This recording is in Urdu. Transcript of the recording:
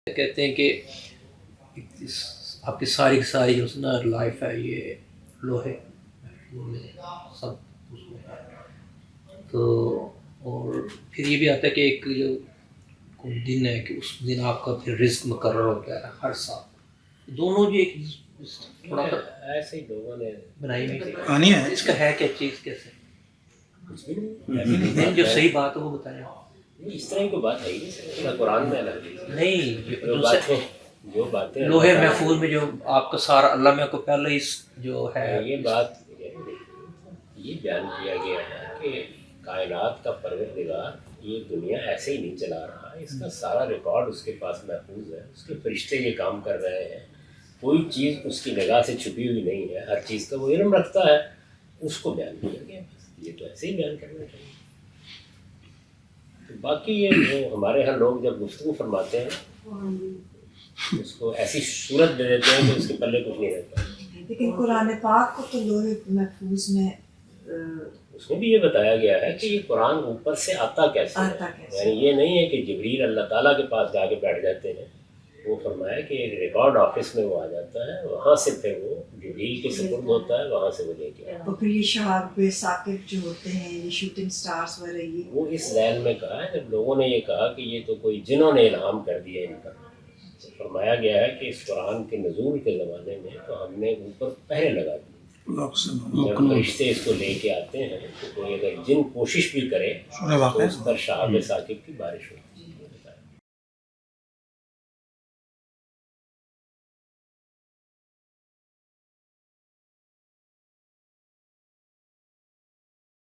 کہتے ہیں کہ آپ کی ساری کی ساری جو نا لائف ہے یہ لوہے میں سب اس میں ہے. تو اور پھر یہ بھی آتا ہے کہ ایک جو کوئی دن ہے کہ اس دن آپ کا پھر رزق مقرر ہوتا ہے ہر سال. دونوں جو ایک تھوڑا سا ایسے ہی لوگوں نے بنائی ہوئی ہے. اس کا ہے کیا چیز کیسے کچھ بھی نہیں نہیں جو صحیح بات ہے وہ بتائیں. اس طرح کی کوئی بات ہے ہی نہیں قرآن میں نہیں جو باتیں لوہے محفوظ میں جو آپ کا سارا اللہ میں کو پہلے اس جو ہے یہ بات یہ بیان کیا گیا ہے کہ کائنات کا پروردگار یہ دنیا ایسے ہی نہیں چلا رہا. اس کا سارا ریکارڈ اس کے پاس محفوظ ہے. اس کے فرشتے یہ کام کر رہے ہیں. کوئی چیز اس کی نگاہ سے چھپی ہوئی نہیں ہے. ہر چیز کا وہ علم رکھتا ہے. اس کو بیان کیا گیا. یہ تو ایسے ہی بیان کرنا چاہیے. باقی یہ جو ہمارے یہاں لوگ جب گفتگو فرماتے ہیں اس کو ایسی صورت دے دیتے ہیں کہ اس کے پلے کچھ نہیں رہتا. لیکن قرآن پاک کو تو لوہے محفوظ میں اس میں بھی یہ بتایا گیا ہے کہ یہ قرآن اوپر سے آتا کیسے ہے. یعنی یہ نہیں ہے کہ جبریل اللہ تعالیٰ کے پاس جا کے بیٹھ جاتے ہیں. وہ فرمایا کہ ایک ریکارڈ آفس میں وہ آ جاتا ہے. وہاں سے پھر وہ جبریل کے سپرد ہوتا ہے. وہاں سے وہ لے کے اور پھر یہ شہاب ثاقب جو ہوتے ہیں یہ شوٹنگ سٹارز وغیرہ وہ اس ذیل میں کہا ہے. جب لوگوں نے یہ کہا کہ یہ تو کوئی جنہوں نے الہام کر دیا ان پر. فرمایا گیا ہے کہ اس قرآن کے نزول کے زمانے میں تو ہم نے اوپر پہرے لگا دی. جب فرشتے اس کو لے کے آتے ہیں تو کوئی اگر جن کوشش بھی کرے تو اس پر شہاب ثاقب کی بارش ہوتی ہے.